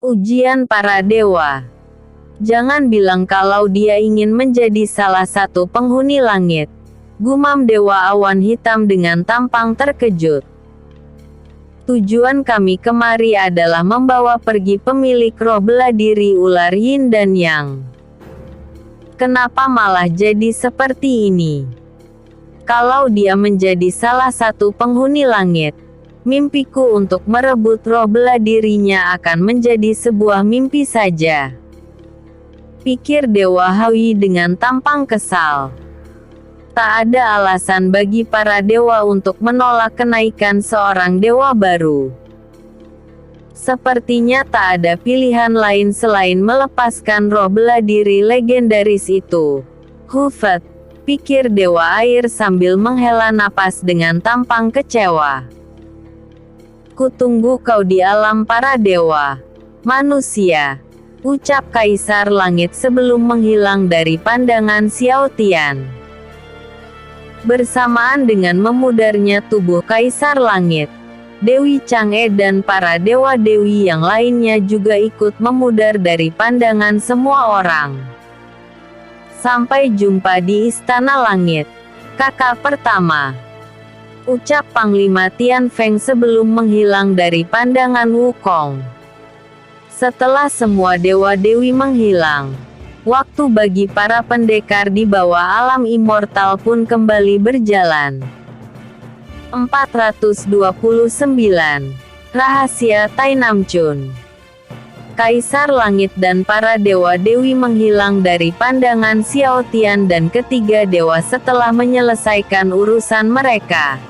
Ujian para dewa. Jangan bilang kalau dia ingin menjadi salah satu penghuni langit. Gumam Dewa Awan Hitam dengan tampang terkejut. Tujuan kami kemari adalah membawa pergi pemilik roh bela diri ular yin dan yang. Kenapa malah jadi seperti ini? Kalau dia menjadi salah satu penghuni langit, mimpiku untuk merebut roh bela dirinya akan menjadi sebuah mimpi saja. Pikir Dewa Hawi dengan tampang kesal. Tak ada alasan bagi para dewa untuk menolak kenaikan seorang dewa baru. Sepertinya tak ada pilihan lain selain melepaskan roh bela diri legendaris itu. Hufet, pikir Dewa Air sambil menghela napas dengan tampang kecewa. Kutunggu kau di alam para dewa, manusia, ucap Kaisar Langit sebelum menghilang dari pandangan Xiao Tian. Bersamaan dengan memudarnya tubuh Kaisar Langit, Dewi Chang'e dan para dewa-dewi yang lainnya juga ikut memudar dari pandangan semua orang. Sampai jumpa di Istana Langit, kakak pertama, ucap Panglima Tian Feng sebelum menghilang dari pandangan Wukong. Setelah semua dewa-dewi menghilang, waktu bagi para pendekar di bawah alam immortal pun kembali berjalan. 429. Rahasia Tai Namchun. Kaisar Langit dan para dewa-dewi menghilang dari pandangan Xiao Tian dan ketiga dewa setelah menyelesaikan urusan mereka.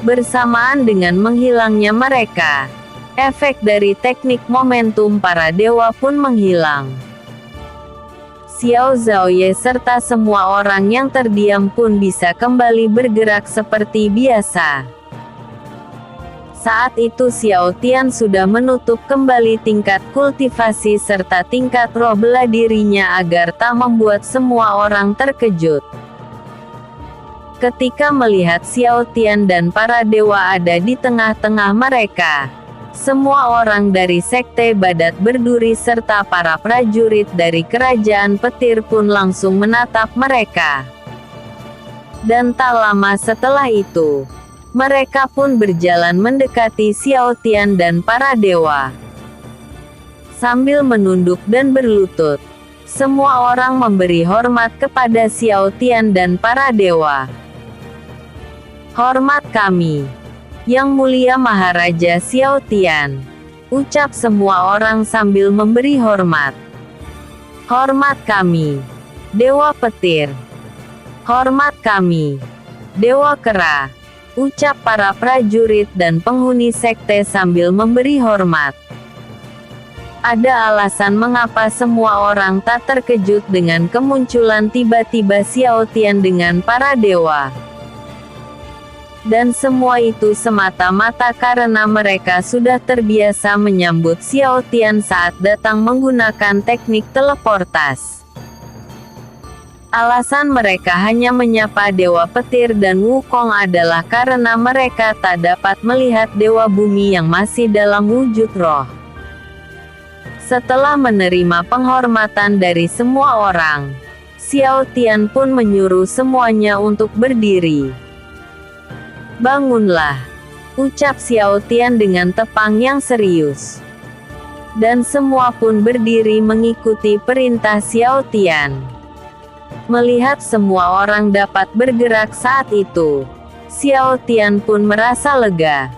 Bersamaan dengan menghilangnya mereka, efek dari teknik momentum para dewa pun menghilang. Xiao Zhaoye serta semua orang yang terdiam pun bisa kembali bergerak seperti biasa. Saat itu Xiao Tian sudah menutup kembali tingkat kultivasi serta tingkat roh bela dirinya agar tak membuat semua orang terkejut. Ketika melihat Xiao Tian dan para dewa ada di tengah-tengah mereka, semua orang dari Sekte Badat Berduri serta para prajurit dari Kerajaan Petir pun langsung menatap mereka. Dan tak lama setelah itu, mereka pun berjalan mendekati Xiao Tian dan para dewa. Sambil menunduk dan berlutut, semua orang memberi hormat kepada Xiao Tian dan para dewa. Hormat kami, Yang Mulia Maharaja Xiao Tian, ucap semua orang sambil memberi hormat. Hormat kami, Dewa Petir. Hormat kami, Dewa Kera, ucap para prajurit dan penghuni sekte sambil memberi hormat. Ada alasan mengapa semua orang tak terkejut dengan kemunculan tiba-tiba Xiao Tian dengan para dewa. Dan semua itu semata-mata karena mereka sudah terbiasa menyambut Xiao Tian saat datang menggunakan teknik teleportas. Alasan mereka hanya menyapa Dewa Petir dan Wukong adalah karena mereka tak dapat melihat Dewa Bumi yang masih dalam wujud roh. Setelah menerima penghormatan dari semua orang, Xiao Tian pun menyuruh semuanya untuk berdiri. Bangunlah, ucap Xiao Tian dengan tepang yang serius. Dan semua pun berdiri mengikuti perintah Xiao Tian. Melihat semua orang dapat bergerak saat itu, Xiao Tian pun merasa lega.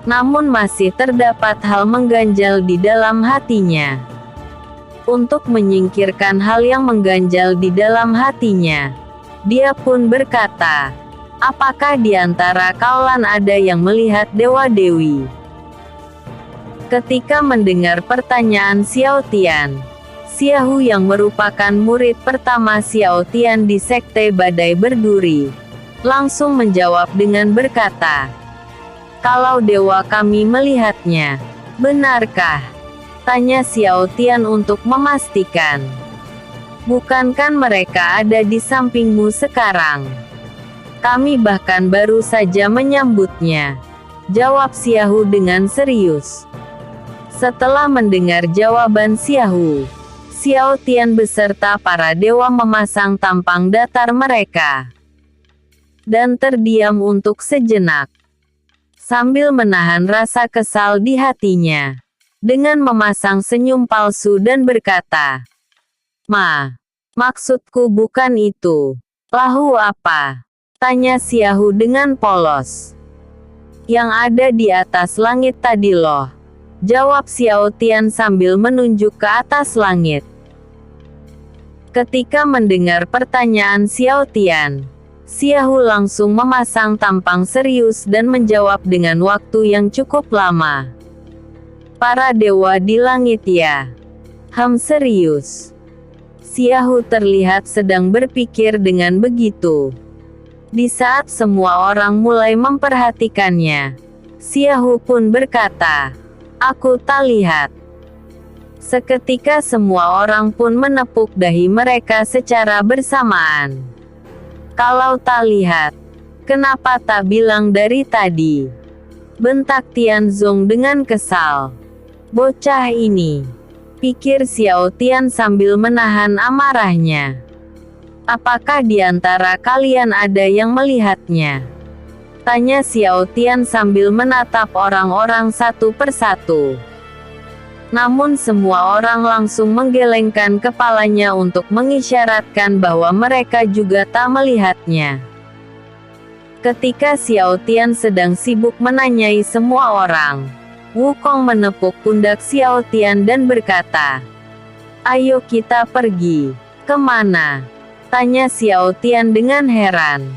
Namun masih terdapat hal mengganjal di dalam hatinya. Untuk menyingkirkan hal yang mengganjal di dalam hatinya, dia pun berkata, apakah di antara kalian ada yang melihat dewa-dewi? Ketika mendengar pertanyaan Xiao Tian, Xiaohu yang merupakan murid pertama Xiao Tian di Sekte Badai Berduri, langsung menjawab dengan berkata, kalau dewa kami melihatnya, benarkah? Tanya Xiao Tian untuk memastikan. Bukankah mereka ada di sampingmu sekarang? Kami bahkan baru saja menyambutnya, jawab Xiaohu dengan serius. Setelah mendengar jawaban Xiaohu, Xiao Tian beserta para dewa memasang tampang datar mereka dan terdiam untuk sejenak, sambil menahan rasa kesal di hatinya, dengan memasang senyum palsu dan berkata, maksudku bukan itu." "Lahu apa?" tanya Xiaohu dengan polos. "Yang ada di atas langit tadi loh," jawab Xiao Tian sambil menunjuk ke atas langit. Ketika mendengar pertanyaan Xiao Tian, Xiaohu langsung memasang tampang serius dan menjawab dengan waktu yang cukup lama. "Para dewa di langit ya?" Serius?" Xiaohu terlihat sedang berpikir dengan begitu. Di saat semua orang mulai memperhatikannya, Xiaohu pun berkata, "Aku tak lihat." Seketika semua orang pun menepuk dahi mereka secara bersamaan. "Kalau tak lihat, kenapa tak bilang dari tadi?" bentak Tianzong dengan kesal. "Bocah ini," pikir Xiao Tian sambil menahan amarahnya. "Apakah di antara kalian ada yang melihatnya?" tanya Xiao Tian sambil menatap orang-orang satu persatu. Namun semua orang langsung menggelengkan kepalanya untuk mengisyaratkan bahwa mereka juga tak melihatnya. Ketika Xiao Tian sedang sibuk menanyai semua orang, Wukong menepuk pundak Xiao Tian dan berkata, "Ayo kita pergi." "Kemana?" tanya Xiao Tian dengan heran.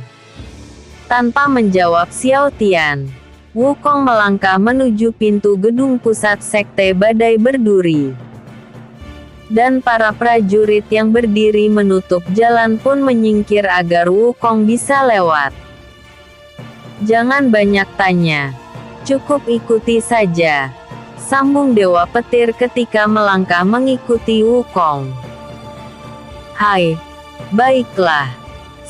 Tanpa menjawab Xiao Tian, Wukong melangkah menuju pintu gedung pusat Sekte Badai Berduri. Dan para prajurit yang berdiri menutup jalan pun menyingkir agar Wukong bisa lewat. "Jangan banyak tanya. Cukup ikuti saja," sambung Dewa Petir ketika melangkah mengikuti Wukong. "Hai, baiklah."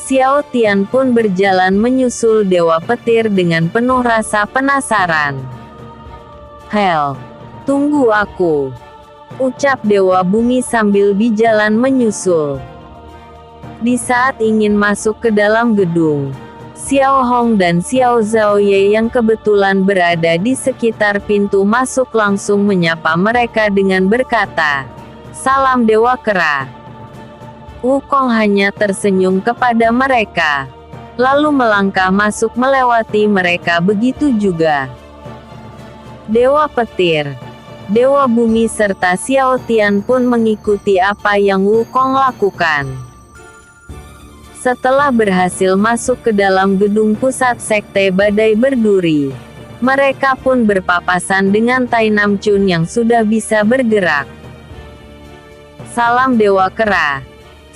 Xiao Tian pun berjalan menyusul Dewa Petir dengan penuh rasa penasaran. Tunggu aku," ucap Dewa Bumi sambil berjalan menyusul. Di saat ingin masuk ke dalam gedung, Xiao Hong dan Xiao Zhaoye yang kebetulan berada di sekitar pintu masuk langsung menyapa mereka dengan berkata, "Salam Dewa Kera." Wukong hanya tersenyum kepada mereka, lalu melangkah masuk melewati mereka. Begitu juga Dewa Petir, Dewa Bumi serta Xiao Tian pun mengikuti apa yang Wukong lakukan. Setelah berhasil masuk ke dalam gedung pusat Sekte Badai Berduri, mereka pun berpapasan dengan Tai Nam Chun yang sudah bisa bergerak. "Salam Dewa Kera.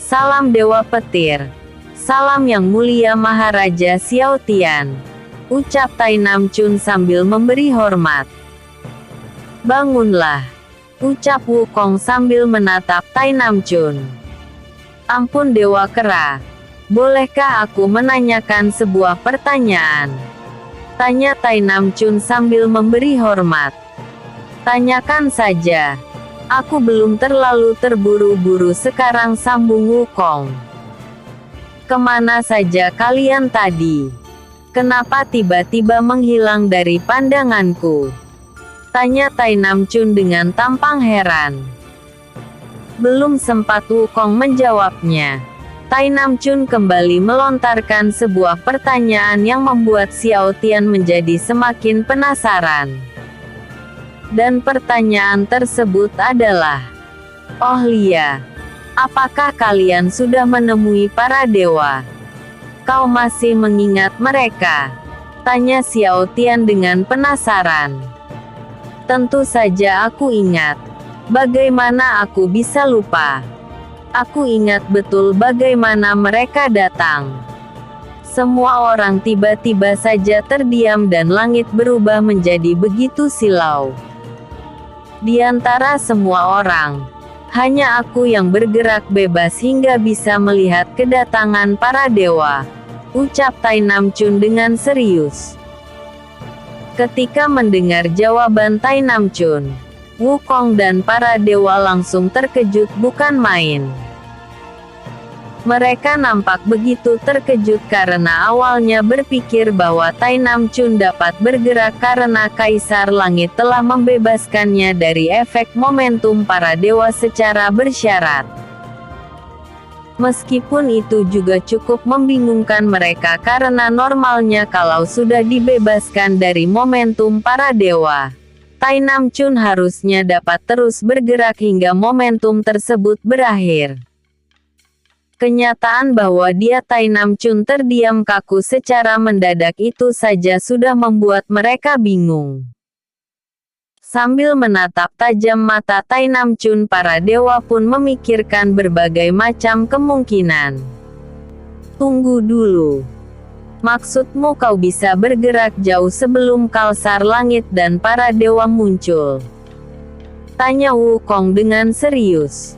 Salam Dewa Petir. Salam Yang Mulia Maharaja Xiao Tian," ucap Tai Nam Chun sambil memberi hormat. "Bangunlah," ucap Wukong sambil menatap Tai Nam Chun. "Ampun Dewa Kera, bolehkah aku menanyakan sebuah pertanyaan?" tanya Tai Nam Chun sambil memberi hormat. "Tanyakan saja. Aku belum terlalu terburu-buru sekarang," sambung Wukong. "Kemana saja kalian tadi? Kenapa tiba-tiba menghilang dari pandanganku?" tanya Tai Nam Chun dengan tampang heran. Belum sempat Wukong menjawabnya, Tai Nam Chun kembali melontarkan sebuah pertanyaan yang membuat Xiao Tian menjadi semakin penasaran. Dan pertanyaan tersebut adalah, "Oh Lia, apakah kalian sudah menemui para dewa? Kau masih mengingat mereka?" tanya Xiao Tian dengan penasaran. "Tentu saja aku ingat. Bagaimana aku bisa lupa? Aku ingat betul bagaimana mereka datang." Semua orang tiba-tiba saja terdiam dan langit berubah menjadi begitu silau. Di antara semua orang, hanya aku yang bergerak bebas hingga bisa melihat kedatangan para dewa, ucap Tai Nam Chun dengan serius. Ketika mendengar jawaban Tai Nam Chun, Wukong dan para dewa langsung terkejut bukan main. Mereka nampak begitu terkejut karena awalnya berpikir bahwa Tai Nam Chun dapat bergerak karena Kaisar Langit telah membebaskannya dari efek momentum para dewa secara bersyarat. Meskipun itu juga cukup membingungkan mereka karena normalnya kalau sudah dibebaskan dari momentum para dewa, Tai Nam Chun harusnya dapat terus bergerak hingga momentum tersebut berakhir. Kenyataan bahwa dia Tai Nam Chun terdiam kaku secara mendadak itu saja sudah membuat mereka bingung. Sambil menatap tajam mata Tai Nam Chun, para dewa pun memikirkan berbagai macam kemungkinan. Tunggu dulu. Maksudmu kau bisa bergerak jauh sebelum Kaisar Langit dan para dewa muncul? Tanya Wukong dengan serius.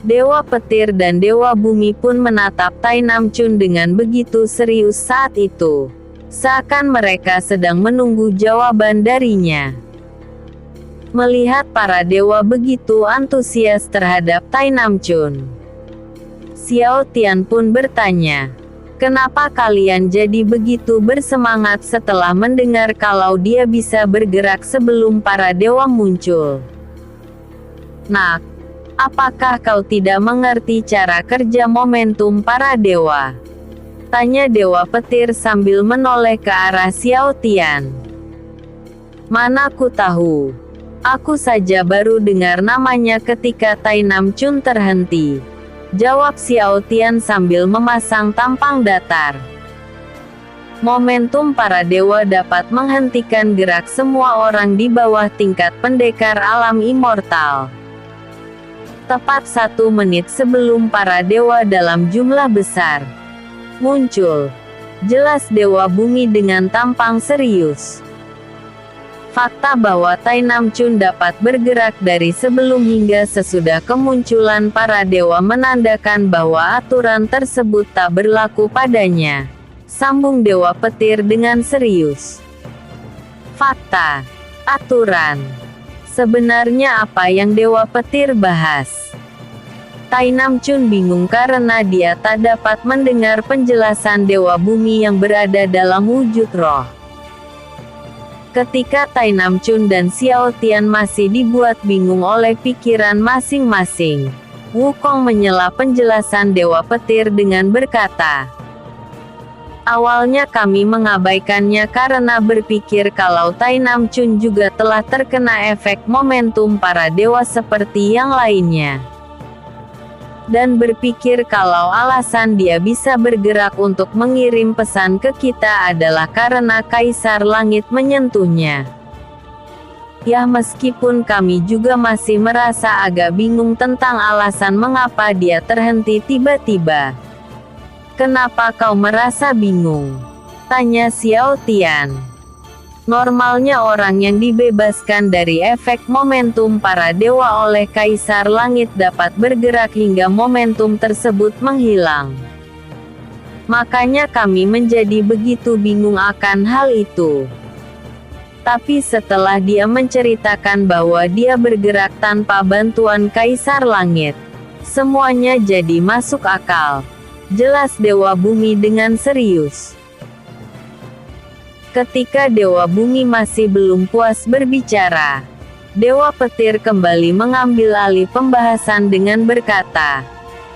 Dewa Petir dan Dewa Bumi pun menatap Tai Nam Chun dengan begitu serius saat itu, seakan mereka sedang menunggu jawaban darinya. Melihat para dewa begitu antusias terhadap Tai Nam Chun, Xiao Tian pun bertanya, "Kenapa kalian jadi begitu bersemangat setelah mendengar kalau dia bisa bergerak sebelum para dewa muncul?" "Nak, apakah kau tidak mengerti cara kerja momentum para dewa?" tanya Dewa Petir sambil menoleh ke arah Xiao Tian. "Mana ku tahu. Aku saja baru dengar namanya ketika Tai Nam Chun terhenti," jawab Xiao Tian sambil memasang tampang datar. Momentum para dewa dapat menghentikan gerak semua orang di bawah tingkat pendekar alam immortal. Tepat 1 menit sebelum para dewa dalam jumlah besar muncul, jelas Dewa Bumi dengan tampang serius. Fakta bahwa Tai Nam Chun dapat bergerak dari sebelum hingga sesudah kemunculan para dewa menandakan bahwa aturan tersebut tak berlaku padanya, sambung Dewa Petir dengan serius. Fakta, aturan. Sebenarnya apa yang Dewa Petir bahas? Tai Nam Chun bingung karena dia tak dapat mendengar penjelasan Dewa Bumi yang berada dalam wujud roh. Ketika Tai Nam Chun dan Xiao Tian masih dibuat bingung oleh pikiran masing-masing, Wukong menyela penjelasan Dewa Petir dengan berkata, "Awalnya kami mengabaikannya karena berpikir kalau Tai Nam Chun juga telah terkena efek momentum para dewa seperti yang lainnya. Dan berpikir kalau alasan dia bisa bergerak untuk mengirim pesan ke kita adalah karena Kaisar Langit menyentuhnya. Ya, meskipun kami juga masih merasa agak bingung tentang alasan mengapa dia terhenti tiba-tiba." "Kenapa kau merasa bingung?" tanya Xiao Tian. "Normalnya orang yang dibebaskan dari efek momentum para dewa oleh Kaisar Langit dapat bergerak hingga momentum tersebut menghilang. Makanya kami menjadi begitu bingung akan hal itu. Tapi setelah dia menceritakan bahwa dia bergerak tanpa bantuan Kaisar Langit, semuanya jadi masuk akal," jelas Dewa Bumi dengan serius. Ketika Dewa Bumi masih belum puas berbicara, Dewa Petir kembali mengambil alih pembahasan dengan berkata,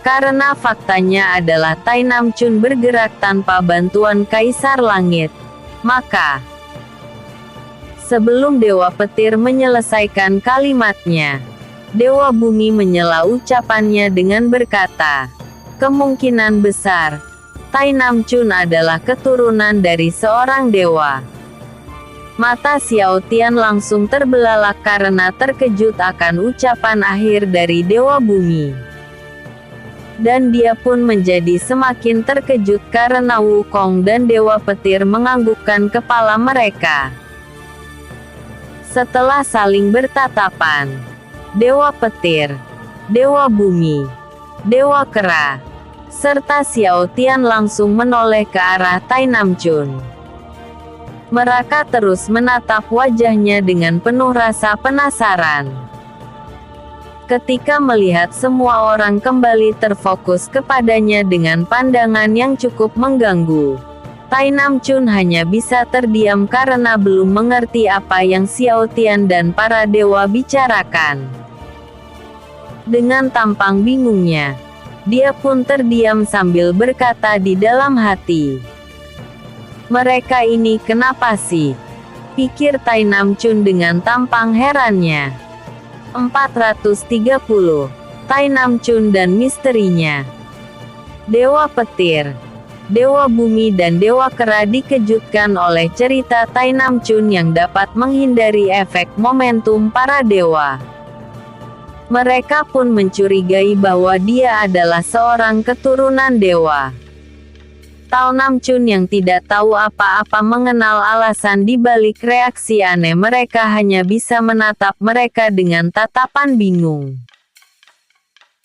"Karena faktanya adalah Tai Nam Chun bergerak tanpa bantuan Kaisar Langit, maka..." Sebelum Dewa Petir menyelesaikan kalimatnya, Dewa Bumi menyela ucapannya dengan berkata, "Kemungkinan besar, Tai Nam Chun adalah keturunan dari seorang dewa." Mata Xiao Tian langsung terbelalak karena terkejut akan ucapan akhir dari Dewa Bumi. Dan dia pun menjadi semakin terkejut karena Wukong dan Dewa Petir menganggukkan kepala mereka. Setelah saling bertatapan, Dewa Petir, Dewa Bumi, Dewa Kera, serta Xiao Tian langsung menoleh ke arah Tai Nam Chun. Mereka terus menatap wajahnya dengan penuh rasa penasaran. Ketika melihat semua orang kembali terfokus kepadanya dengan pandangan yang cukup mengganggu, Tai Namchun hanya bisa terdiam karena belum mengerti apa yang Xiao Tian dan para dewa bicarakan. Dengan tampang bingungnya, dia pun terdiam sambil berkata di dalam hati, "Mereka ini kenapa sih?" pikir Tai Namchun dengan tampang herannya. 430. Tai Namchun dan misterinya. Dewa Petir, Dewa Bumi dan Dewa Kera dikejutkan oleh cerita Tai Namchun yang dapat menghindari efek momentum para dewa. Mereka pun mencurigai bahwa dia adalah seorang keturunan dewa. Tai Namchun yang tidak tahu apa-apa mengenal alasan di balik reaksi aneh mereka hanya bisa menatap mereka dengan tatapan bingung.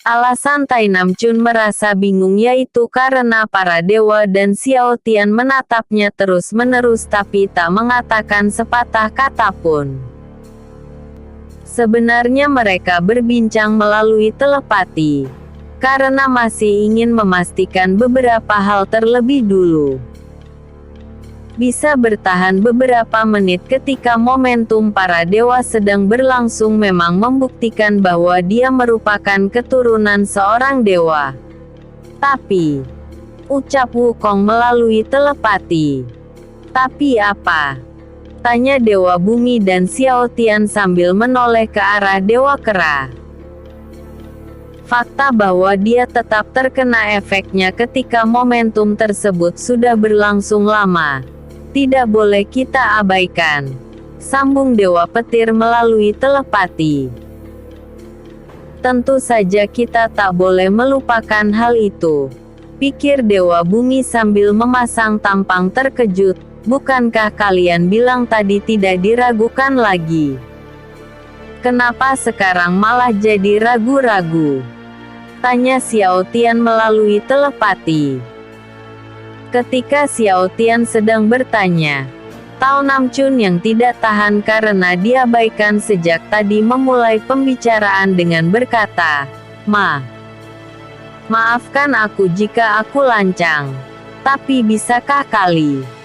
Alasan Tai Namchun merasa bingung yaitu karena para dewa dan Xiao Tian menatapnya terus-menerus tapi tak mengatakan sepatah kata pun. Sebenarnya mereka berbincang melalui telepati, karena masih ingin memastikan beberapa hal terlebih dulu. Bisa bertahan beberapa menit ketika momentum para dewa sedang berlangsung memang membuktikan bahwa dia merupakan keturunan seorang dewa. Tapi, ucap Wukong melalui telepati. Tapi apa? Tanya Dewa Bumi dan Xiao Tian sambil menoleh ke arah Dewa Kera. Fakta bahwa dia tetap terkena efeknya ketika momentum tersebut sudah berlangsung lama, tidak boleh kita abaikan, sambung Dewa Petir melalui telepati. Tentu saja kita tak boleh melupakan hal itu, pikir Dewa Bumi sambil memasang tampang terkejut. Bukankah kalian bilang tadi tidak diragukan lagi? Kenapa sekarang malah jadi ragu-ragu? Tanya Xiao Tian melalui telepati. Ketika Xiao Tian sedang bertanya, Tai Namchun yang tidak tahan karena diabaikan sejak tadi memulai pembicaraan dengan berkata, Maafkan aku jika aku lancang. Tapi bisakah kali?"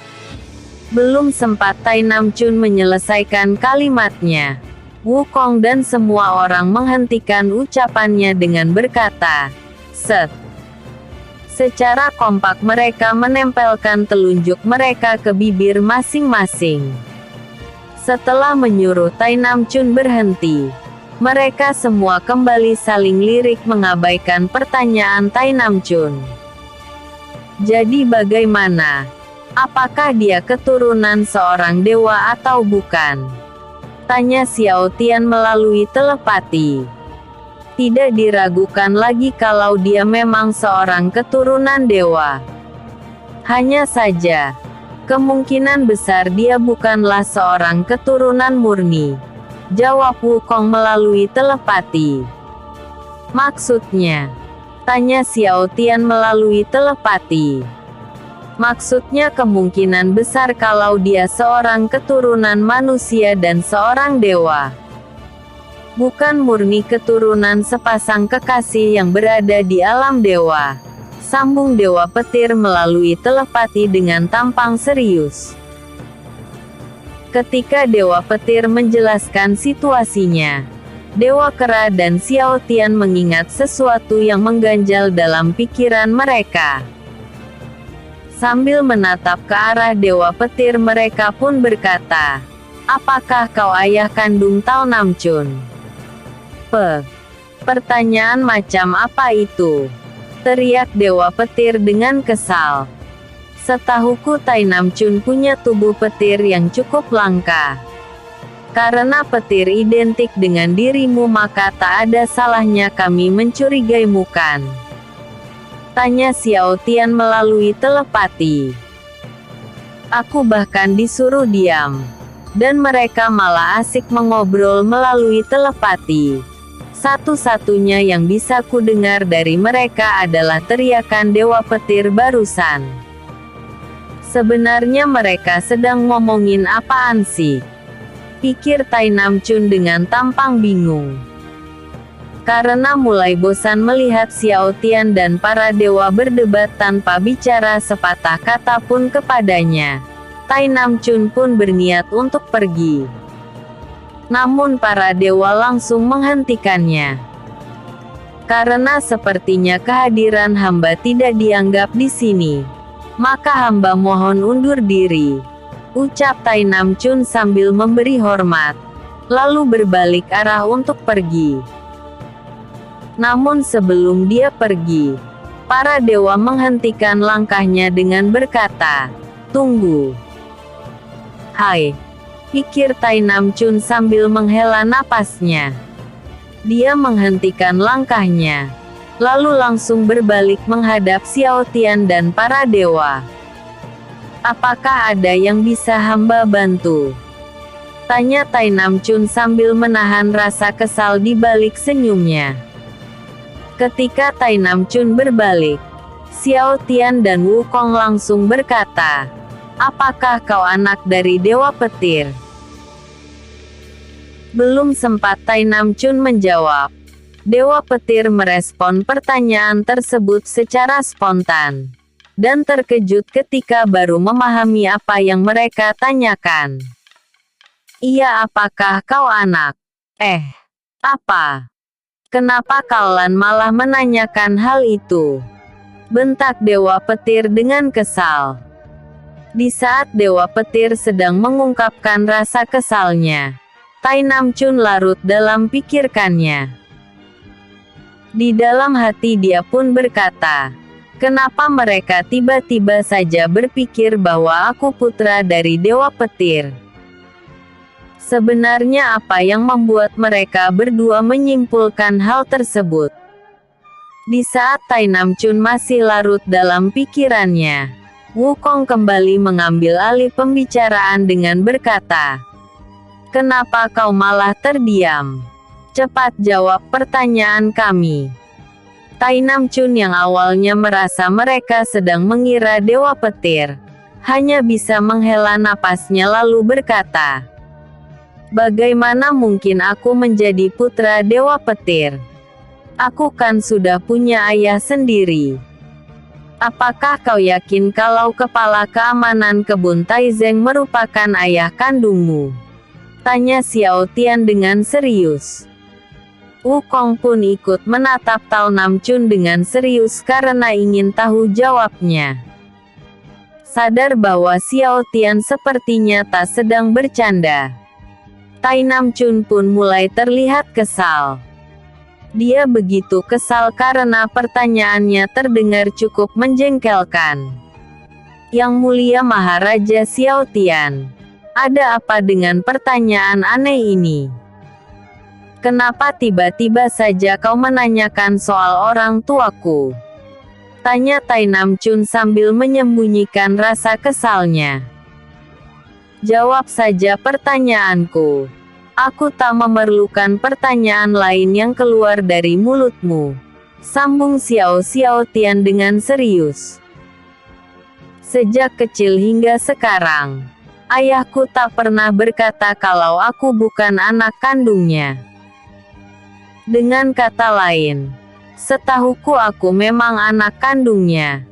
Belum sempat Tai Namchun menyelesaikan kalimatnya, Wukong dan semua orang menghentikan ucapannya dengan berkata, "Set." Secara kompak mereka menempelkan telunjuk mereka ke bibir masing-masing. Setelah menyuruh Tai Namchun berhenti, mereka semua kembali saling lirik mengabaikan pertanyaan Tai Namchun. Jadi bagaimana? Apakah dia keturunan seorang dewa atau bukan? Tanya Xiao Tian melalui telepati. Tidak diragukan lagi kalau dia memang seorang keturunan dewa. Hanya saja, kemungkinan besar dia bukanlah seorang keturunan murni, jawab Wukong melalui telepati. Maksudnya? Tanya Xiao Tian melalui telepati. Maksudnya kemungkinan besar kalau dia seorang keturunan manusia dan seorang dewa. Bukan murni keturunan sepasang kekasih yang berada di alam dewa, sambung Dewa Petir melalui telepati dengan tampang serius. Ketika Dewa Petir menjelaskan situasinya, Dewa Kera dan Xiao Tian mengingat sesuatu yang mengganjal dalam pikiran mereka. Sambil menatap ke arah Dewa Petir mereka pun berkata, "Apakah kau ayah kandung Tai Namchun?" Pertanyaan macam apa itu? Teriak Dewa Petir dengan kesal. Setahuku Tai Namchun punya tubuh petir yang cukup langka. Karena petir identik dengan dirimu maka tak ada salahnya kami mencurigaimu kan? Tanya Xiao Tian melalui telepati. Aku bahkan disuruh diam. Dan mereka malah asik mengobrol melalui telepati. Satu-satunya yang bisa kudengar dari mereka adalah teriakan Dewa Petir barusan. Sebenarnya mereka sedang ngomongin apaan sih? Pikir Tai Namchun dengan tampang bingung. Karena mulai bosan melihat Xiao Tian dan para dewa berdebat tanpa bicara sepatah kata pun kepadanya, Tai Namchun pun berniat untuk pergi. Namun para dewa langsung menghentikannya. Karena sepertinya kehadiran hamba tidak dianggap di sini, maka hamba mohon undur diri, ucap Tai Namchun sambil memberi hormat, lalu berbalik arah untuk pergi. Namun sebelum dia pergi, para dewa menghentikan langkahnya dengan berkata, "Tunggu." "Hai," pikir Tai Namchun sambil menghela napasnya. Dia menghentikan langkahnya, lalu langsung berbalik menghadap Xiao Tian dan para dewa. "Apakah ada yang bisa hamba bantu?" tanya Tai Namchun sambil menahan rasa kesal di balik senyumnya. Ketika Tai Namchun berbalik, Xiao Tian dan Wukong langsung berkata, "Apakah kau anak dari Dewa Petir?" Belum sempat Tai Namchun menjawab, Dewa Petir merespon pertanyaan tersebut secara spontan, dan terkejut ketika baru memahami apa yang mereka tanyakan. "Iya, apakah kau anak?" Apa? Kenapa kalian malah menanyakan hal itu?" bentak Dewa Petir dengan kesal. Di saat Dewa Petir sedang mengungkapkan rasa kesalnya, Tai Namchun larut dalam pikirkannya. Di dalam hati dia pun berkata, "Kenapa mereka tiba-tiba saja berpikir bahwa aku putra dari Dewa Petir? Sebenarnya apa yang membuat mereka berdua menyimpulkan hal tersebut?" Di saat Tai Namchun masih larut dalam pikirannya, Wukong kembali mengambil alih pembicaraan dengan berkata, "Kenapa kau malah terdiam? Cepat jawab pertanyaan kami." Tai Namchun yang awalnya merasa mereka sedang mengira Dewa Petir, hanya bisa menghela napasnya lalu berkata, "Bagaimana mungkin aku menjadi putra Dewa Petir? Aku kan sudah punya ayah sendiri." "Apakah kau yakin kalau kepala keamanan kebun Taizeng merupakan ayah kandungmu?" tanya Xiao Tian dengan serius. Wukong pun ikut menatap Tai Namchun dengan serius karena ingin tahu jawabnya. Sadar bahwa Xiao Tian sepertinya tak sedang bercanda, Tai Namchun pun mulai terlihat kesal. Dia begitu kesal karena pertanyaannya terdengar cukup menjengkelkan. "Yang Mulia Maharaja Xiao Tian, ada apa dengan pertanyaan aneh ini? Kenapa tiba-tiba saja kau menanyakan soal orang tuaku?" tanya Tai Namchun sambil menyembunyikan rasa kesalnya. "Jawab saja pertanyaanku. Aku tak memerlukan pertanyaan lain yang keluar dari mulutmu," sambung Xiao Tian dengan serius. "Sejak kecil hingga sekarang, ayahku tak pernah berkata kalau aku bukan anak kandungnya. Dengan kata lain, setahuku aku memang anak kandungnya,"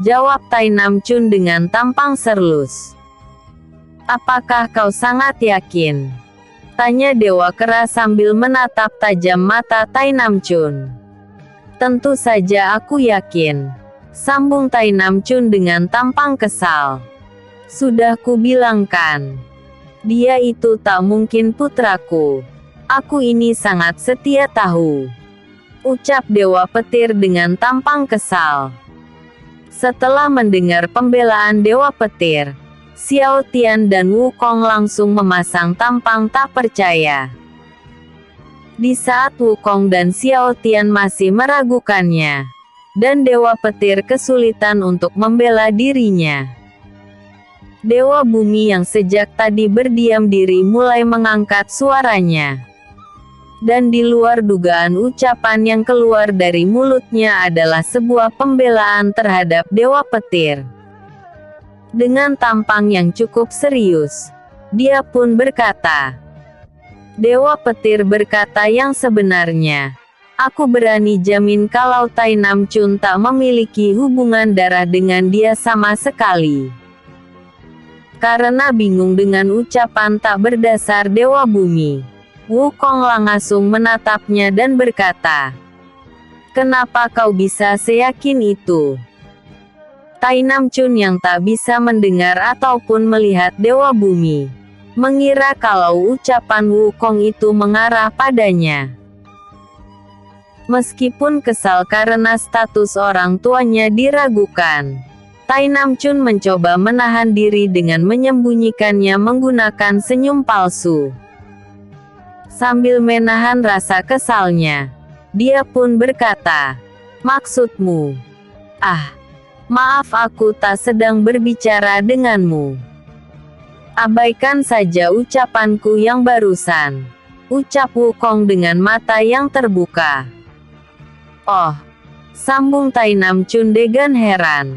jawab Tai Namchun dengan tampang serius. "Apakah kau sangat yakin?" tanya Dewa Kera sambil menatap tajam mata Tai Namchun. "Tentu saja aku yakin," sambung Tai Namchun dengan tampang kesal. "Sudah kubilangkan, dia itu tak mungkin putraku. Aku ini sangat setia tahu," ucap Dewa Petir dengan tampang kesal. Setelah mendengar pembelaan Dewa Petir, Xiao Tian dan Wukong langsung memasang tampang tak percaya. Di saat Wukong dan Xiao Tian masih meragukannya, dan Dewa Petir kesulitan untuk membela dirinya, Dewa Bumi yang sejak tadi berdiam diri mulai mengangkat suaranya. Dan di luar dugaan ucapan yang keluar dari mulutnya adalah sebuah pembelaan terhadap Dewa Petir. Dengan tampang yang cukup serius, dia pun berkata, Dewa Petir berkata yang sebenarnya. Aku berani jamin kalau Tai Namchun tak memiliki hubungan darah dengan dia sama sekali. Karena bingung dengan ucapan tak berdasar Dewa Bumi, Wukong langsung menatapnya dan berkata, Kenapa kau bisa seyakin itu? Tai Namchun yang tak bisa mendengar ataupun melihat Dewa Bumi, mengira kalau ucapan Wukong itu mengarah padanya. Meskipun kesal karena status orang tuanya diragukan, Tai Namchun mencoba menahan diri dengan menyembunyikannya menggunakan senyum palsu. Sambil menahan rasa kesalnya, dia pun berkata, Maksudmu? Maaf aku tak sedang berbicara denganmu. Abaikan saja ucapanku yang barusan, ucap Wukong dengan mata yang terbuka. Oh, sambung Tai Namchun dengan heran.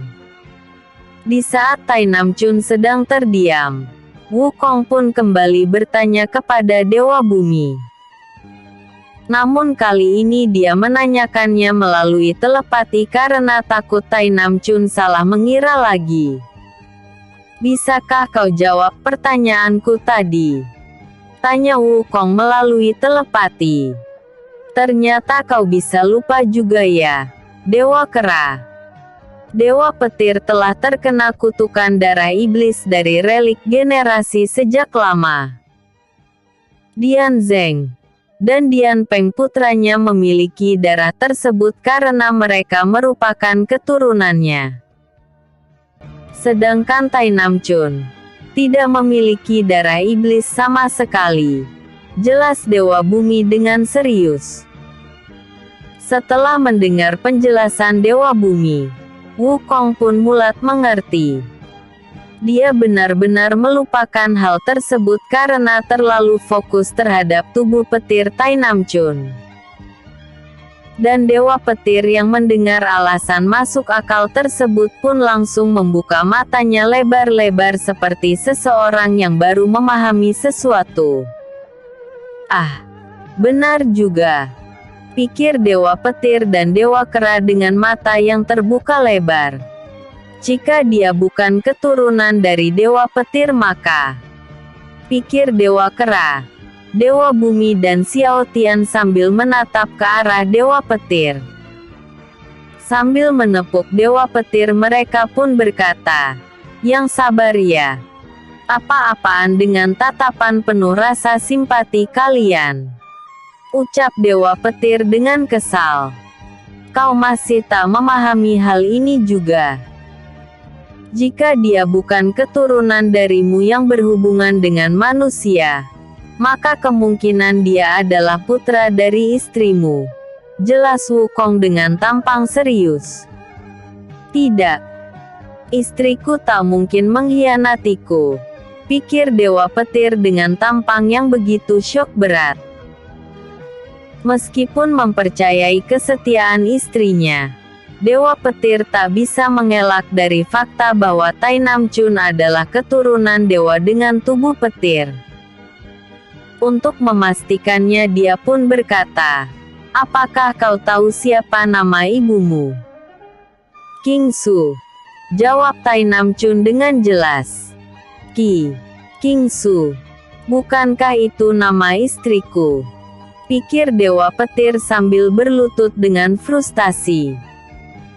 Di saat Tai Namchun sedang terdiam, Wukong pun kembali bertanya kepada Dewa Bumi. Namun kali ini dia menanyakannya melalui telepati karena takut Tai Namchun salah mengira lagi. Bisakah kau jawab pertanyaanku tadi? Tanya Wukong melalui telepati. Ternyata kau bisa lupa juga ya, Dewa Kera. Dewa Petir telah terkena kutukan darah iblis dari relik generasi sejak lama. Dian Zeng dan Dian Peng putranya memiliki darah tersebut karena mereka merupakan keturunannya. Sedangkan Tai Namchun tidak memiliki darah iblis sama sekali. Jelas Dewa Bumi dengan serius. Setelah mendengar penjelasan Dewa Bumi, Wukong pun mulat mengerti. Dia benar-benar melupakan hal tersebut karena terlalu fokus terhadap tubuh petir Tai Namchun. Dan Dewa Petir yang mendengar alasan masuk akal tersebut pun langsung membuka matanya lebar-lebar seperti seseorang yang baru memahami sesuatu. Benar juga, pikir Dewa Petir dan Dewa Kera dengan mata yang terbuka lebar. Jika dia bukan keturunan dari Dewa Petir maka, pikir Dewa Kera, Dewa Bumi dan Xiao Tian sambil menatap ke arah Dewa Petir. Sambil menepuk Dewa Petir mereka pun berkata, Yang sabar ya. Apa-apaan dengan tatapan penuh rasa simpati kalian? Ucap Dewa Petir dengan kesal. Kau masih tak memahami hal ini juga. Jika dia bukan keturunan darimu yang berhubungan dengan manusia, maka kemungkinan dia adalah putra dari istrimu. Jelas Wukong dengan tampang serius. Tidak. Istriku tak mungkin mengkhianatiku, pikir Dewa Petir dengan tampang yang begitu syok berat. Meskipun mempercayai kesetiaan istrinya, Dewa Petir tak bisa mengelak dari fakta bahwa Tai Namchun adalah keturunan dewa dengan tubuh petir. Untuk memastikannya dia pun berkata, Apakah kau tahu siapa nama ibumu? King Su. Jawab Tai Namchun dengan jelas. King Su. Bukankah itu nama istriku? Pikir Dewa Petir sambil berlutut dengan frustasi.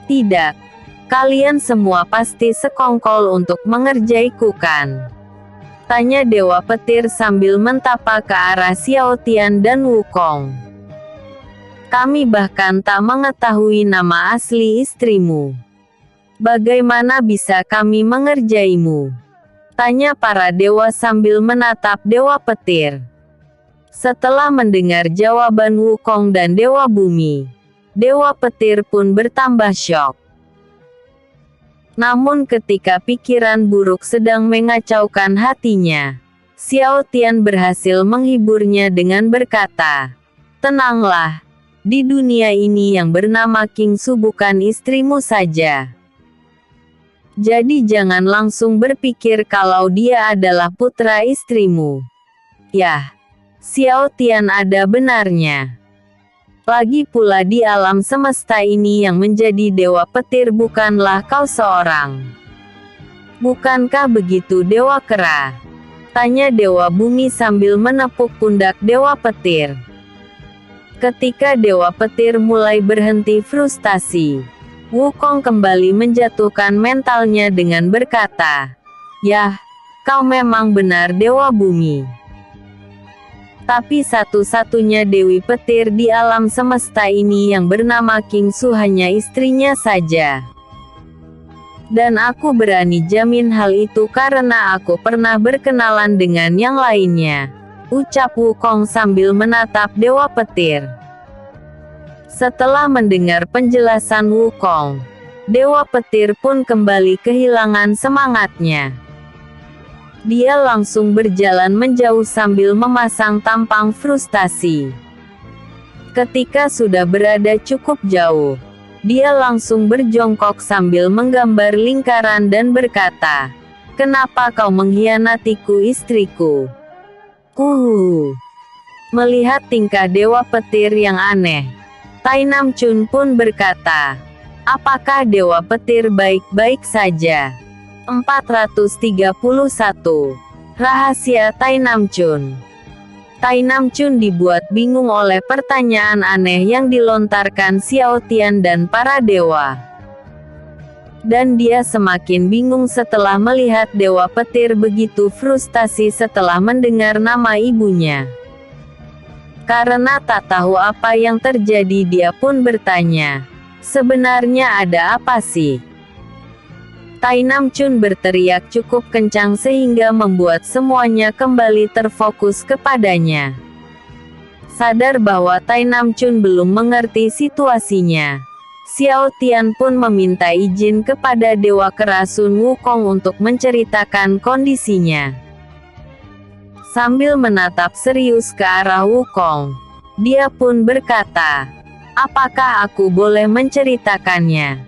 Tidak. Kalian semua pasti sekongkol untuk mengerjaiku kan? Tanya Dewa Petir sambil mentapak ke arah Xiao Tian dan Wukong. Kami bahkan tak mengetahui nama asli istrimu. Bagaimana bisa kami mengerjaimu? Tanya para dewa sambil menatap Dewa Petir. Setelah mendengar jawaban Wukong dan Dewa Bumi, Dewa Petir pun bertambah syok. Namun ketika pikiran buruk sedang mengacaukan hatinya, Xiao Tian berhasil menghiburnya dengan berkata, Tenanglah, di dunia ini yang bernama King Su bukan istrimu saja. Jadi jangan langsung berpikir kalau dia adalah putra istrimu. Yah, Xiao Tian ada benarnya. Lagi pula di alam semesta ini yang menjadi dewa petir bukanlah kau seorang. Bukankah begitu Dewa Kera? Tanya Dewa Bumi sambil menepuk pundak Dewa Petir. Ketika Dewa Petir mulai berhenti frustasi, Wukong kembali menjatuhkan mentalnya dengan berkata, "Yah, kau memang benar Dewa Bumi. Tapi satu-satunya Dewi Petir di alam semesta ini yang bernama King Su hanya istrinya saja. Dan aku berani jamin hal itu karena aku pernah berkenalan dengan yang lainnya," ucap Wukong sambil menatap Dewa Petir. Setelah mendengar penjelasan Wukong, Dewa Petir pun kembali kehilangan semangatnya. Dia langsung berjalan menjauh sambil memasang tampang frustasi. Ketika sudah berada cukup jauh, dia langsung berjongkok sambil menggambar lingkaran dan berkata, "Kenapa kau mengkhianatiku istriku?" Melihat tingkah Dewa Petir yang aneh, Tai Nam Chun pun berkata, "Apakah Dewa Petir baik-baik saja?" 431. Rahasia Tai Nam Chun. Tai Nam Chun dibuat bingung oleh pertanyaan aneh yang dilontarkan Xiao Tian dan para dewa. Dan dia semakin bingung setelah melihat Dewa Petir begitu frustasi setelah mendengar nama ibunya. Karena tak tahu apa yang terjadi, dia pun bertanya, "Sebenarnya ada apa sih?" Tai Nam Chun berteriak cukup kencang sehingga membuat semuanya kembali terfokus kepadanya. Sadar bahwa Tai Nam Chun belum mengerti situasinya, Xiao Tian pun meminta izin kepada Dewa Kera Sun Wukong untuk menceritakan kondisinya. Sambil menatap serius ke arah Wukong, dia pun berkata, "Apakah aku boleh menceritakannya?"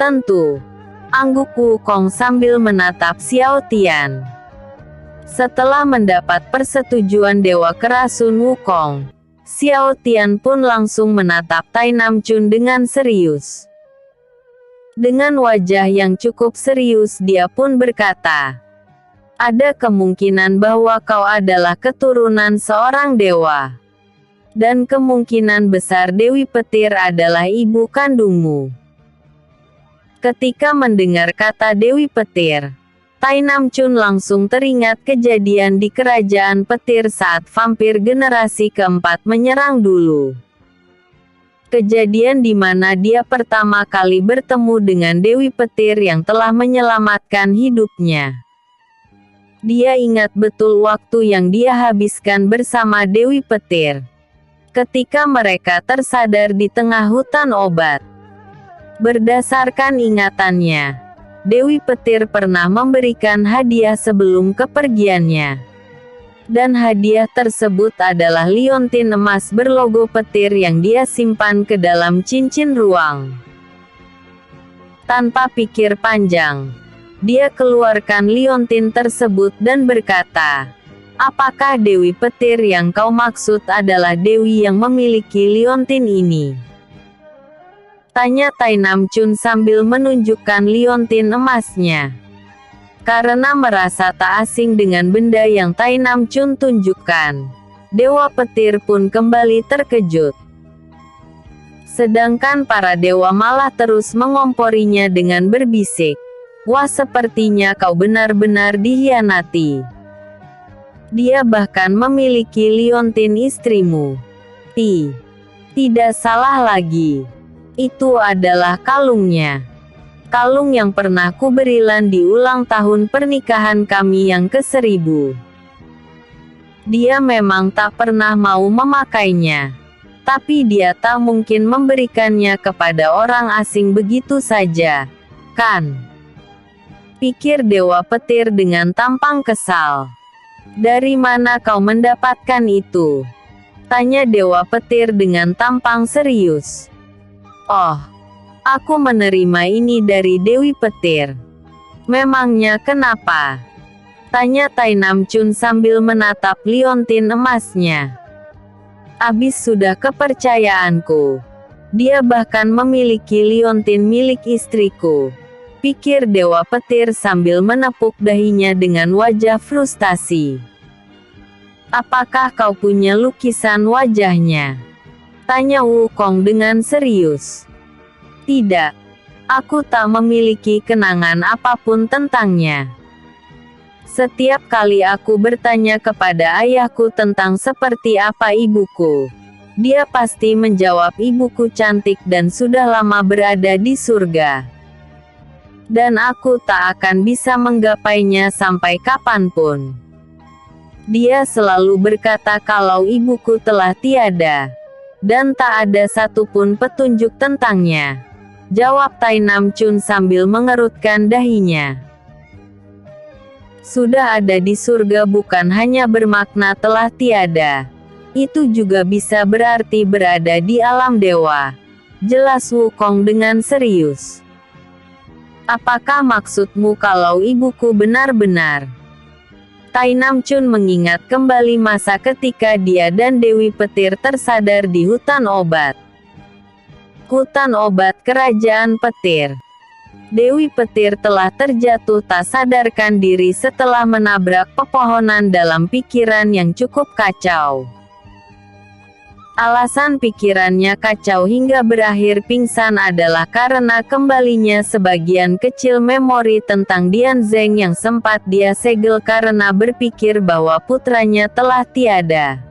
"Tentu," angguk Wukong sambil menatap Xiao Tian. Setelah mendapat persetujuan Dewa Kera Sun Wukong, Xiao Tian pun langsung menatap Tai Nam Chun dengan serius. Dengan wajah yang cukup serius dia pun berkata, "Ada kemungkinan bahwa kau adalah keturunan seorang dewa. Dan kemungkinan besar Dewi Petir adalah ibu kandungmu." Ketika mendengar kata Dewi Petir, Tai Nam Chun langsung teringat kejadian di Kerajaan Petir saat vampir generasi keempat menyerang dulu. Kejadian di mana dia pertama kali bertemu dengan Dewi Petir yang telah menyelamatkan hidupnya. Dia ingat betul waktu yang dia habiskan bersama Dewi Petir ketika mereka tersadar di tengah hutan obat. Berdasarkan ingatannya, Dewi Petir pernah memberikan hadiah sebelum kepergiannya. Dan hadiah tersebut adalah liontin emas berlogo petir yang dia simpan ke dalam cincin ruang. Tanpa pikir panjang, dia keluarkan liontin tersebut dan berkata, "Apakah Dewi Petir yang kau maksud adalah Dewi yang memiliki liontin ini?" Tanya Tai Nam Chun sambil menunjukkan liontin emasnya. Karena merasa tak asing dengan benda yang Tai Nam Chun tunjukkan, Dewa Petir pun kembali terkejut. Sedangkan para dewa malah terus mengomporinya dengan berbisik, "Wah, sepertinya kau benar-benar dikhianati. Dia bahkan memiliki liontin istrimu." Tidak salah lagi. Itu adalah kalungnya. Kalung yang pernah kuberi Lan di ulang tahun pernikahan kami yang ke-1000. Dia memang tak pernah mau memakainya. Tapi dia tak mungkin memberikannya kepada orang asing begitu saja, kan? Pikir Dewa Petir dengan tampang kesal. "Dari mana kau mendapatkan itu?" tanya Dewa Petir dengan tampang serius. "Oh, Aku menerima ini dari Dewi Petir. Memangnya kenapa? Tanya Tai Namchun sambil menatap liontin emasnya. Abis sudah kepercayaanku. Dia bahkan memiliki liontin milik istriku. Pikir Dewa Petir sambil menepuk dahinya dengan wajah frustasi. Apakah kau punya lukisan wajahnya? Tanya Wukong dengan serius. Tidak. Aku tak memiliki kenangan apapun tentangnya. Setiap kali aku bertanya kepada ayahku tentang seperti apa ibuku, dia pasti menjawab ibuku cantik dan sudah lama berada di surga. Dan aku tak akan bisa menggapainya sampai kapanpun. Dia selalu berkata kalau ibuku telah tiada. Dan tak ada satupun petunjuk tentangnya. Jawab Tai Namchun sambil mengerutkan dahinya. Sudah ada di surga bukan hanya bermakna telah tiada. Itu juga bisa berarti berada di alam dewa. Jelas Wukong dengan serius. Apakah maksudmu kalau ibuku benar-benar? Tai Namchun mengingat kembali masa ketika dia dan Dewi Petir tersadar di hutan obat. Hutan obat Kerajaan Petir. Dewi Petir telah terjatuh tak sadarkan diri setelah menabrak pepohonan dalam pikiran yang cukup kacau. Alasan pikirannya kacau hingga berakhir pingsan adalah karena kembalinya sebagian kecil memori tentang Dian Zeng yang sempat dia segel karena berpikir bahwa putranya telah tiada.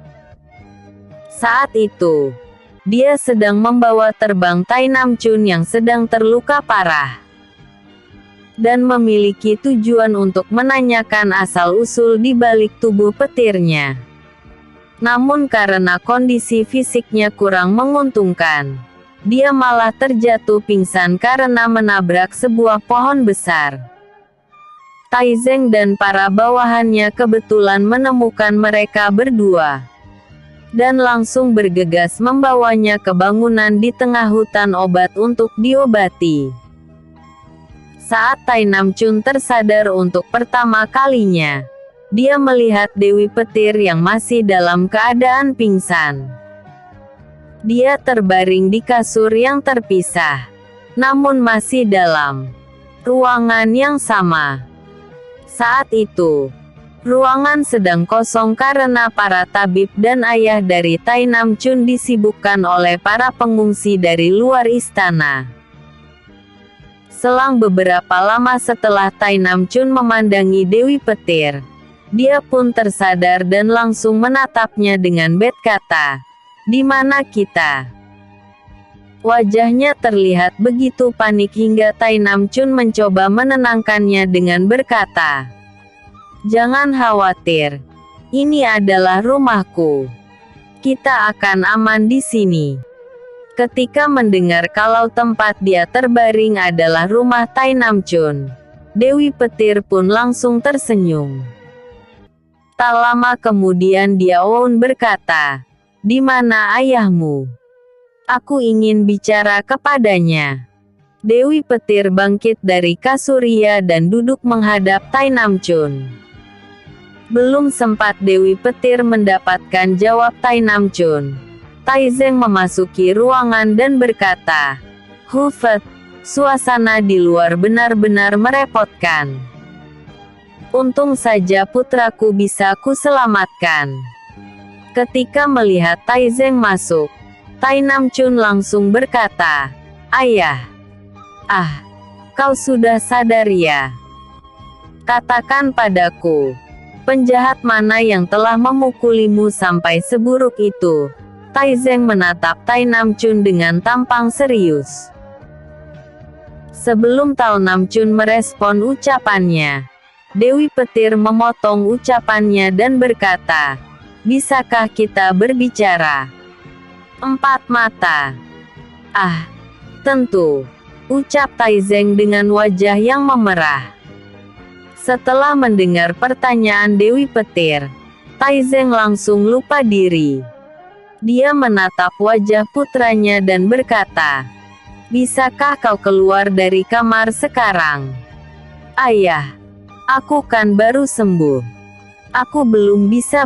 Saat itu, dia sedang membawa terbang Tai Namchun yang sedang terluka parah. Dan memiliki tujuan untuk menanyakan asal-usul di balik tubuh petirnya. Namun karena kondisi fisiknya kurang menguntungkan, dia malah terjatuh pingsan karena menabrak sebuah pohon besar. Tai Zeng dan para bawahannya kebetulan menemukan mereka berdua. Dan langsung bergegas membawanya ke bangunan di tengah hutan obat untuk diobati. Saat Tai Namchun tersadar untuk pertama kalinya, dia melihat Dewi Petir yang masih dalam keadaan pingsan. Dia terbaring di kasur yang terpisah, namun masih dalam ruangan yang sama. Saat itu, ruangan sedang kosong karena para tabib dan ayah dari Tai Namchun disibukkan oleh para pengungsi dari luar istana. Selang beberapa lama setelah Tai Namchun memandangi Dewi Petir, dia pun tersadar dan langsung menatapnya dengan berkata, "Di mana kita?" Wajahnya terlihat begitu panik hingga Tai Namchun mencoba menenangkannya dengan berkata, "Jangan khawatir. Ini adalah rumahku. Kita akan aman di sini." Ketika mendengar kalau tempat dia terbaring adalah rumah Tai Namchun, Dewi Petir pun langsung tersenyum. Tak lama kemudian dia berkata, "Di mana ayahmu? Aku ingin bicara kepadanya." Dewi Petir bangkit dari kasurnya dan duduk menghadap Tai Namchun. Belum sempat Dewi Petir mendapatkan jawab Tai Namchun, Tai Zeng memasuki ruangan dan berkata, "Hufet, suasana di luar benar-benar merepotkan. Untung saja putraku bisa kuselamatkan." Ketika melihat Tai Zeng masuk, Tai Namchun langsung berkata, "Ayah. Kau sudah sadar ya? Katakan padaku, penjahat mana yang telah memukulimu sampai seburuk itu?" Tai Zeng menatap Tai Namchun dengan tampang serius. Sebelum Tai Namchun merespon ucapannya, Dewi Petir memotong ucapannya dan berkata, "Bisakah kita berbicara? Empat mata." Tentu, ucap Tai Zeng dengan wajah yang memerah. Setelah mendengar pertanyaan Dewi Petir, Tai Zeng langsung lupa diri. Dia menatap wajah putranya dan berkata, Bisakah kau keluar dari kamar sekarang? Ayah, aku kan baru sembuh. Aku belum bisa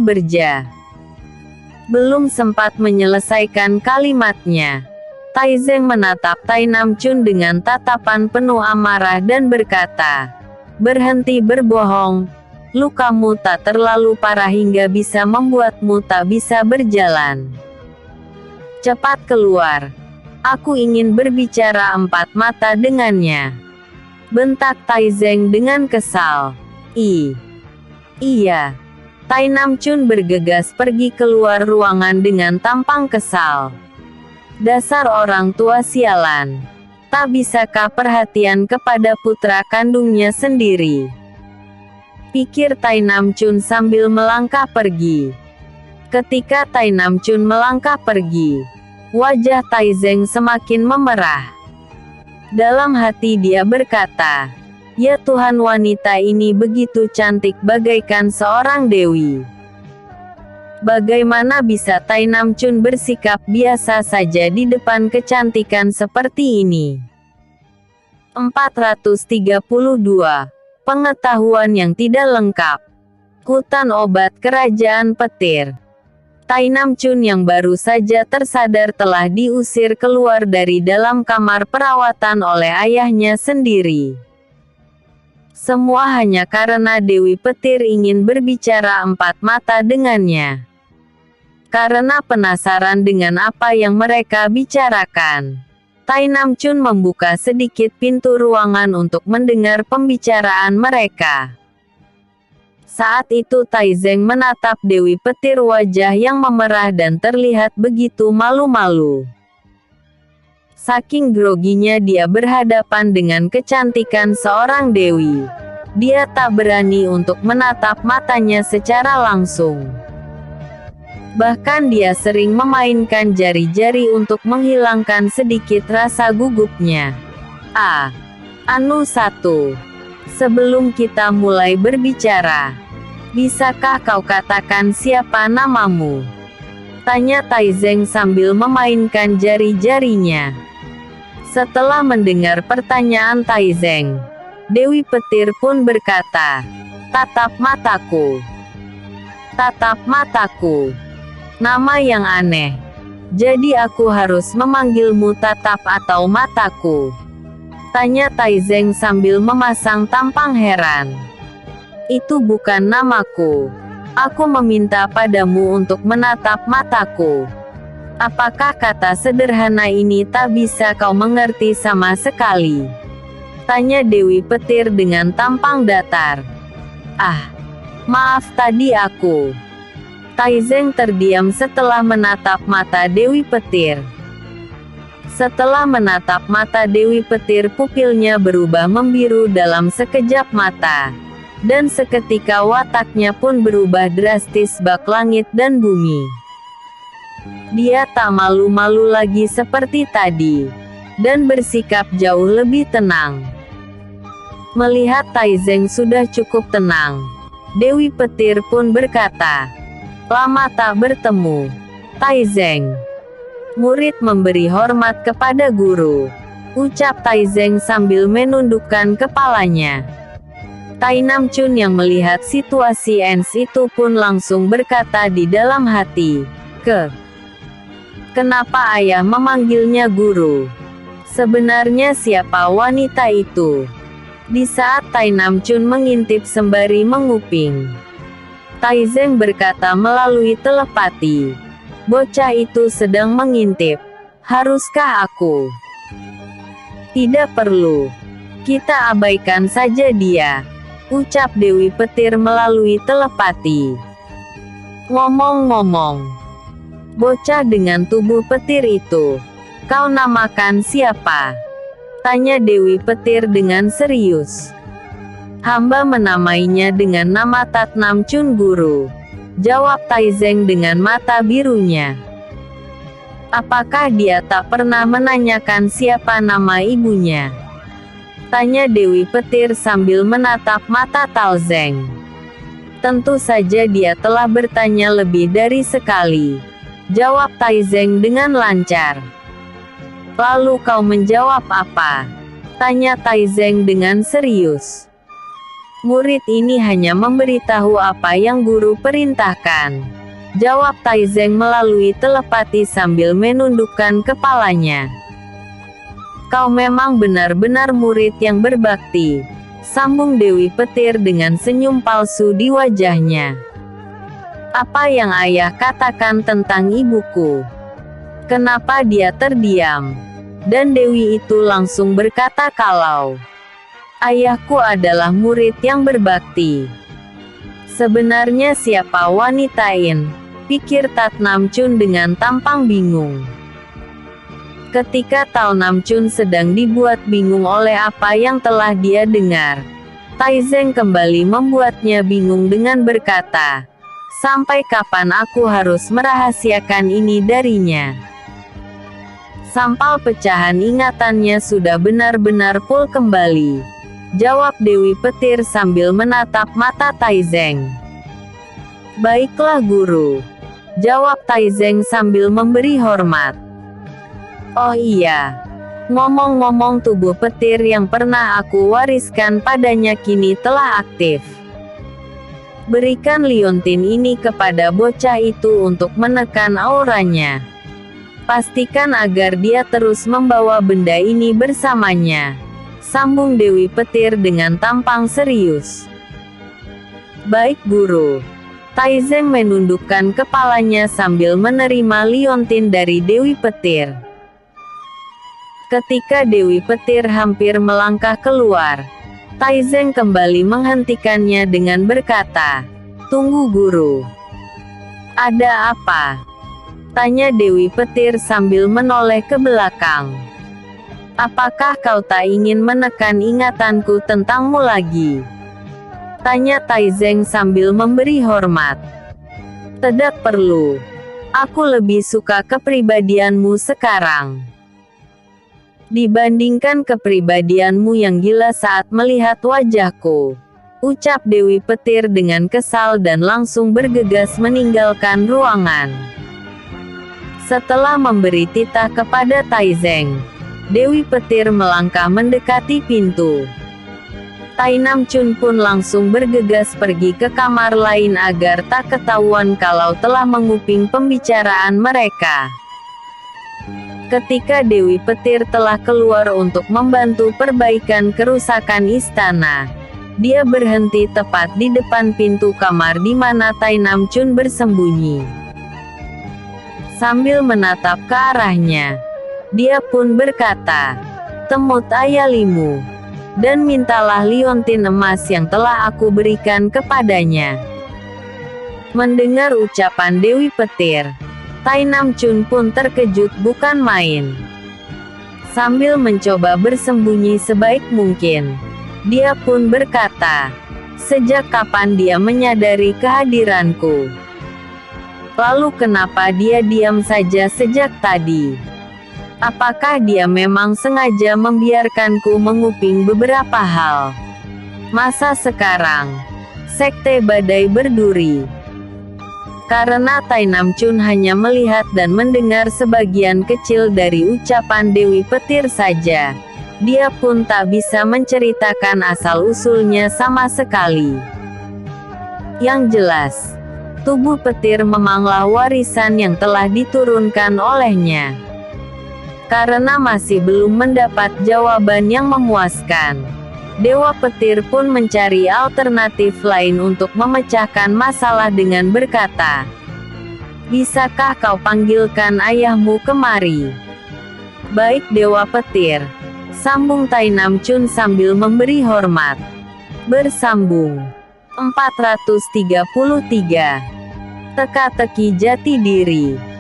Belum sempat menyelesaikan kalimatnya, Taizeng menatap Tai Namchun dengan tatapan penuh amarah dan berkata, "Berhenti berbohong. Lukamu tak terlalu parah hingga bisa membuatmu tak bisa berjalan. Cepat keluar. Aku ingin berbicara empat mata dengannya," bentak Taizeng dengan kesal. Iya. Tai Namchun bergegas pergi keluar ruangan dengan tampang kesal. Dasar orang tua sialan. Tak bisakah perhatian kepada putra kandungnya sendiri? Pikir Tai Namchun sambil melangkah pergi. Ketika Tai Namchun melangkah pergi, wajah Taizeng semakin memerah. Dalam hati dia berkata, "Ya Tuhan, wanita ini begitu cantik bagaikan seorang dewi. Bagaimana bisa Tai Namchun bersikap biasa saja di depan kecantikan seperti ini?" 432. Pengetahuan yang tidak lengkap. Hutan obat Kerajaan Petir. Tai Namchun yang baru saja tersadar telah diusir keluar dari dalam kamar perawatan oleh ayahnya sendiri. Semua hanya karena Dewi Petir ingin berbicara empat mata dengannya. Karena penasaran dengan apa yang mereka bicarakan, Tai Namchun membuka sedikit pintu ruangan untuk mendengar pembicaraan mereka. Saat itu Taizeng menatap Dewi Petir, wajah yang memerah dan terlihat begitu malu-malu. Saking groginya dia berhadapan dengan kecantikan seorang dewi, dia tak berani untuk menatap matanya secara langsung. Bahkan dia sering memainkan jari-jari untuk menghilangkan sedikit rasa gugupnya. Anu 1. Sebelum kita mulai berbicara, bisakah kau katakan siapa namamu? Tanya Taizeng sambil memainkan jari-jarinya. Setelah mendengar pertanyaan Taizeng, Dewi Petir pun berkata, "Tatap mataku. Tatap mataku. Nama yang aneh. Jadi aku harus memanggilmu tatap atau mataku?" Tanya Taizeng sambil memasang tampang heran. "Itu bukan namaku. Aku meminta padamu untuk menatap mataku. Apakah kata sederhana ini tak bisa kau mengerti sama sekali?" Tanya Dewi Petir dengan tampang datar. Maaf, tadi aku..." Taizeng terdiam setelah menatap mata Dewi Petir. Setelah menatap mata Dewi Petir, pupilnya berubah membiru dalam sekejap mata. Dan seketika wataknya pun berubah drastis bak langit dan bumi. Dia tak malu-malu lagi seperti tadi, dan bersikap jauh lebih tenang. Melihat Taizeng sudah cukup tenang, Dewi Petir pun berkata, "Lama tak bertemu, Taizeng." "Murid memberi hormat kepada guru," ucap Taizeng sambil menundukkan kepalanya. Tai Namchun yang melihat situasi itu pun langsung berkata di dalam hati, Kenapa ayah memanggilnya guru? Sebenarnya siapa wanita itu?" Di saat Tai Namchun mengintip sembari menguping, Taizeng berkata melalui telepati, "Bocah itu sedang mengintip. Haruskah aku?" "Tidak perlu. Kita abaikan saja dia," ucap Dewi Petir melalui telepati. "Ngomong-ngomong, bocah dengan tubuh petir itu, kau namakan siapa?" Tanya Dewi Petir dengan serius. "Hamba menamainya dengan nama Tat Namchun Guru," jawab Taizeng dengan mata birunya. "Apakah dia tak pernah menanyakan siapa nama ibunya?" Tanya Dewi Petir sambil menatap mata Taizeng. "Tentu saja dia telah bertanya lebih dari sekali," jawab Taizeng dengan lancar. Lalu kau menjawab apa? Tanya Taizeng dengan serius. Murid ini hanya memberitahu apa yang guru perintahkan. Jawab Taizeng melalui telepati sambil menundukkan kepalanya. Kau memang benar-benar murid yang berbakti, sambung Dewi Petir dengan senyum palsu di wajahnya. Apa yang ayah katakan tentang ibuku? Kenapa dia terdiam? Dan Dewi itu langsung berkata kalau ayahku adalah murid yang berbakti. Sebenarnya siapa wanita ini? Pikir Tat Namchun dengan tampang bingung. Ketika Tao Namchun sedang dibuat bingung oleh apa yang telah dia dengar, Taizeng kembali membuatnya bingung dengan berkata, sampai kapan aku harus merahasiakan ini darinya? Sampal pecahan ingatannya sudah benar-benar pul kembali. Jawab Dewi Petir sambil menatap mata Taizeng. Baiklah guru. Jawab Taizeng sambil memberi hormat. Oh iya. Ngomong-ngomong tubuh petir yang pernah aku wariskan padanya kini telah aktif. Berikan liontin ini kepada bocah itu untuk menekan auranya. Pastikan agar dia terus membawa benda ini bersamanya. Sambung Dewi Petir dengan tampang serius. Baik guru. Taizeng menundukkan kepalanya sambil menerima liontin dari Dewi Petir. Ketika Dewi Petir hampir melangkah keluar, Taizeng kembali menghentikannya dengan berkata, tunggu guru. Ada apa? Tanya Dewi Petir sambil menoleh ke belakang. Apakah kau tak ingin menekan ingatanku tentangmu lagi? Tanya Taizeng sambil memberi hormat. Tidak perlu. Aku lebih suka kepribadianmu sekarang. Dibandingkan kepribadianmu yang gila saat melihat wajahku. Ucap Dewi Petir dengan kesal dan langsung bergegas meninggalkan ruangan. Setelah memberi titah kepada Taizeng, Dewi Petir melangkah mendekati pintu. Tai Namchun pun langsung bergegas pergi ke kamar lain agar tak ketahuan kalau telah menguping pembicaraan mereka. Ketika Dewi Petir telah keluar untuk membantu perbaikan kerusakan istana, dia berhenti tepat di depan pintu kamar di mana Tai Namchun bersembunyi. Sambil menatap ke arahnya, dia pun berkata, temut ayah Limu, dan mintalah liontin emas yang telah aku berikan kepadanya. Mendengar ucapan Dewi Petir, Tai Namchun pun terkejut bukan main. Sambil mencoba bersembunyi sebaik mungkin, dia pun berkata, sejak kapan dia menyadari kehadiranku? Lalu kenapa dia diam saja sejak tadi? Apakah dia memang sengaja membiarkanku menguping beberapa hal? Masa sekarang, sekte badai berduri. Karena Tai Namchun hanya melihat dan mendengar sebagian kecil dari ucapan Dewi Petir saja, dia pun tak bisa menceritakan asal-usulnya sama sekali. Yang jelas, tubuh petir memanglah warisan yang telah diturunkan olehnya. Karena masih belum mendapat jawaban yang memuaskan, Dewa Petir pun mencari alternatif lain untuk memecahkan masalah dengan berkata, bisakah kau panggilkan ayahmu kemari? Baik Dewa Petir, sambung Tai Namchun sambil memberi hormat. Bersambung 433. Teka-teki jati diri.